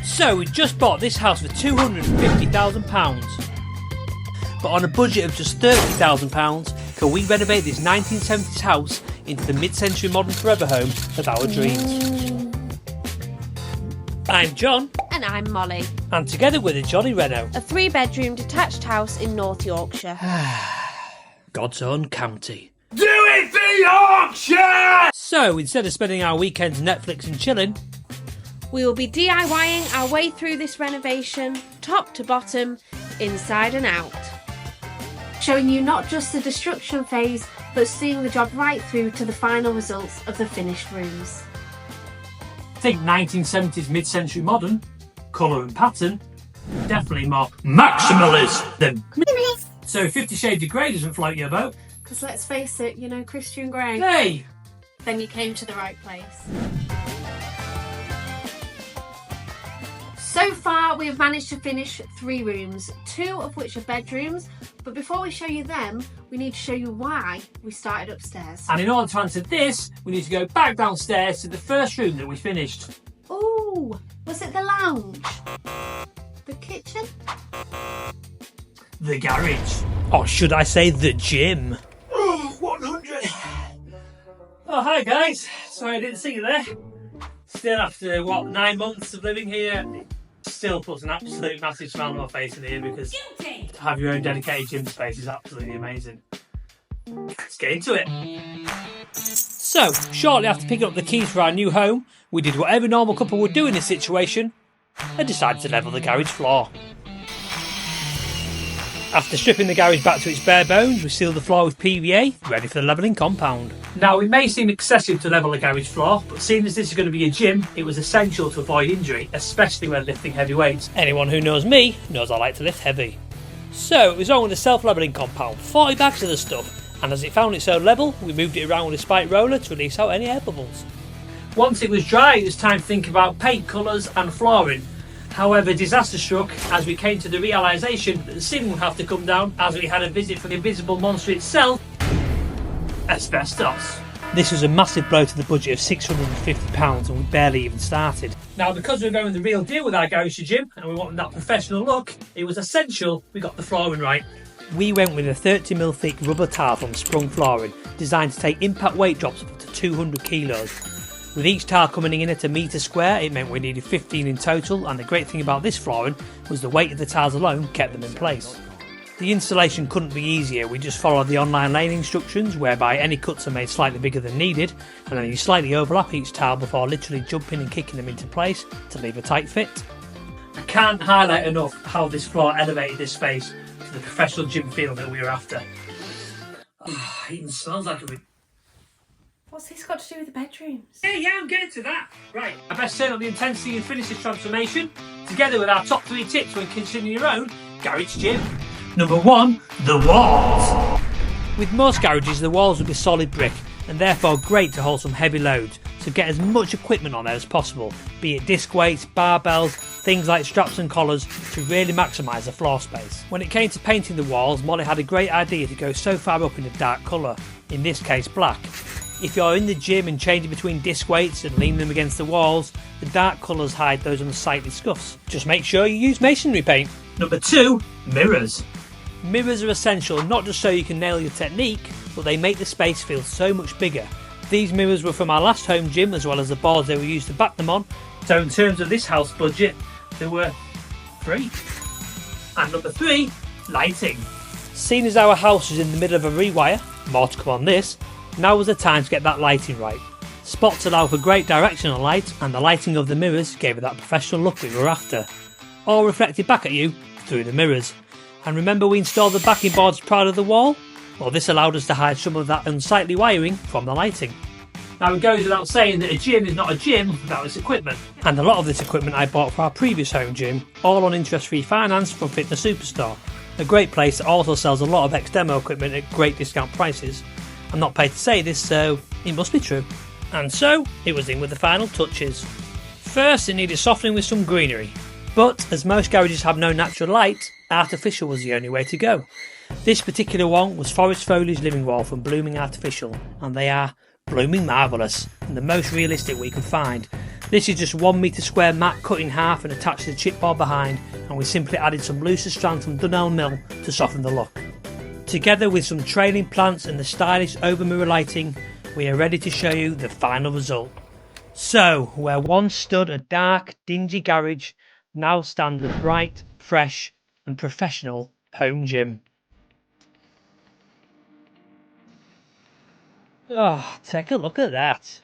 So we just bought this house for £250,000. But on a budget of just £30,000, can we renovate this 1970s house into the mid-century modern forever home of our dreams? I'm John. And I'm Molly. And together we're the Jolly Reno. A 3-bedroom detached house in North Yorkshire. God's own county. Do it for Yorkshire! So instead of spending our weekends Netflix and chilling, we will be DIYing our way through this renovation, top to bottom, inside and out. Showing you not just the destruction phase, but seeing the job right through to the final results of the finished rooms. Think 1970s mid-century modern, colour and pattern, definitely more maximalist than minimalist. So 50 Shades of Grey doesn't float your boat. Because let's face it, you know Christian Grey. Hey! Then you came to the right place. So far we have managed to finish 3 rooms, 2 of which are bedrooms, but before we show you them, we need to show you why we started upstairs. And in order to answer this, we need to go back downstairs to the first room that we finished. Ooh, was it the lounge? The kitchen? The garage. Or should I say the gym? Oh, 100! Oh, hi guys. Sorry I didn't see you there. Still after, 9 months of living here, it still puts an absolute massive smile on my face in here because to have your own dedicated gym space is absolutely amazing. Let's get into it. So, shortly after picking up the keys for our new home, we did what every normal couple would do in this situation and decided to level the garage floor. After stripping the garage back to its bare bones, we sealed the floor with PVA, ready for the levelling compound. Now, it may seem excessive to level the garage floor, but seeing as this is going to be a gym, it was essential to avoid injury, especially when lifting heavy weights. Anyone who knows me knows I like to lift heavy. So, it was on with a self-levelling compound, 40 bags of the stuff, and as it found its own level, we moved it around with a spike roller to release out any air bubbles. Once it was dry, it was time to think about paint colours and flooring. However, disaster struck as we came to the realisation that the ceiling would have to come down as we had a visit from the invisible monster itself, asbestos. This was a massive blow to the budget of £650 and we barely even started. Now, because we were going the real deal with our garage to gym and we wanted that professional look, it was essential we got the flooring right. We went with a 30mm thick rubber tile from Sprung Flooring, designed to take impact weight drops up to 200 kilos. With each tile coming in at a metre square, it meant we needed 15 in total, and the great thing about this flooring was the weight of the tiles alone kept them in place. The installation couldn't be easier. We just followed the online laying instructions, whereby any cuts are made slightly bigger than needed, and then you slightly overlap each tile before literally jumping and kicking them into place to leave a tight fit. I can't highlight enough how this floor elevated this space to the professional gym feel that we were after. Oh, it even smells like a bit. What's this got to do with the bedrooms? Yeah, I'm getting to that. Right, I best turn up the intensity and finish this transformation, together with our top 3 tips when considering your own garage gym. Number 1, the walls. With most garages, the walls would be solid brick, and therefore great to hold some heavy loads, so get as much equipment on there as possible, be it disc weights, barbells, things like straps and collars, to really maximise the floor space. When it came to painting the walls, Molly had a great idea to go so far up in a dark colour, in this case black. If you're in the gym and changing between disc weights and leaning them against the walls, the dark colours hide those unsightly scuffs. Just make sure you use masonry paint. Number 2, mirrors. Mirrors are essential not just so you can nail your technique, but they make the space feel so much bigger. These mirrors were from our last home gym as well as the boards they were used to back them on, so in terms of this house budget, they were free. And number 3, lighting. Seeing as our house was in the middle of a rewire, more to come on this, now was the time to get that lighting right. Spots allow for great directional light, and the lighting of the mirrors gave it that professional look we were after. All reflected back at you through the mirrors. And remember we installed the backing boards proud of the wall? Well, this allowed us to hide some of that unsightly wiring from the lighting. Now it goes without saying that a gym is not a gym without its equipment. And a lot of this equipment I bought for our previous home gym, all on interest-free finance from Fitness Superstore. A great place that also sells a lot of ex-demo equipment at great discount prices. I'm not paid to say this, so it must be true. And so, it was in with the final touches. First, it needed softening with some greenery. But, as most garages have no natural light, artificial was the only way to go. This particular one was Forest Foliage Living Wall from Blooming Artificial, and they are blooming marvellous, and the most realistic we could find. This is just 1 metre square mat cut in half and attached to the chipboard behind, and we simply added some looser strands from Dunelm Mill to soften the look. Together with some trailing plants and the stylish over mirror lighting, we are ready to show you the final result. So, where once stood a dark, dingy garage, now stands a bright, fresh and professional home gym. Oh, take a look at that.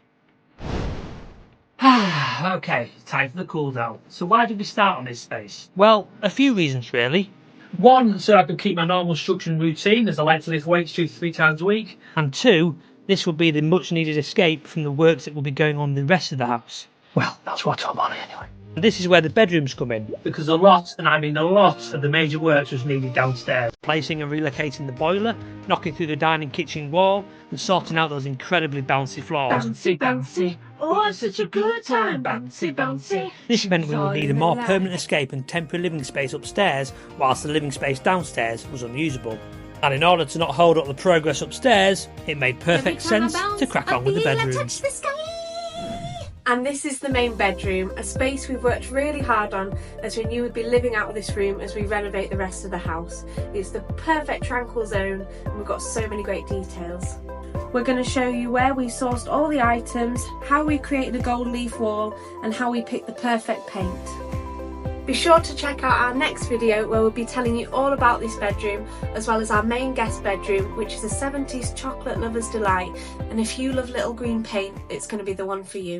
Okay, time for the cool down. So why did we start on this space? Well, a few reasons really. One, so I could keep my normal structure and routine as I like to lift weights 2 to 3 times a week. And two, this will be the much needed escape from the works that will be going on in the rest of the house. Well, that's what I'm on anyway. And this is where the bedrooms come in, because a lot, and I mean a lot, of the major works was needed downstairs. Placing and relocating the boiler, knocking through the dining kitchen wall, and sorting out those incredibly bouncy floors. Bouncy, bouncy, oh, it's such a good time. Bouncy, bouncy. This meant we would need a more permanent escape and temporary living space upstairs, whilst the living space downstairs was unusable. And in order to not hold up the progress upstairs, it made perfect sense to crack on with the bedrooms. And this is the main bedroom, a space we've worked really hard on as we knew we'd be living out of this room as we renovate the rest of the house. It's the perfect tranquil zone and we've got so many great details. We're going to show you where we sourced all the items, how we created a gold leaf wall and how we picked the perfect paint. Be sure to check out our next video where we'll be telling you all about this bedroom, as well as our main guest bedroom, which is a 70s chocolate lover's delight, and if you love little green paint, it's going to be the one for you.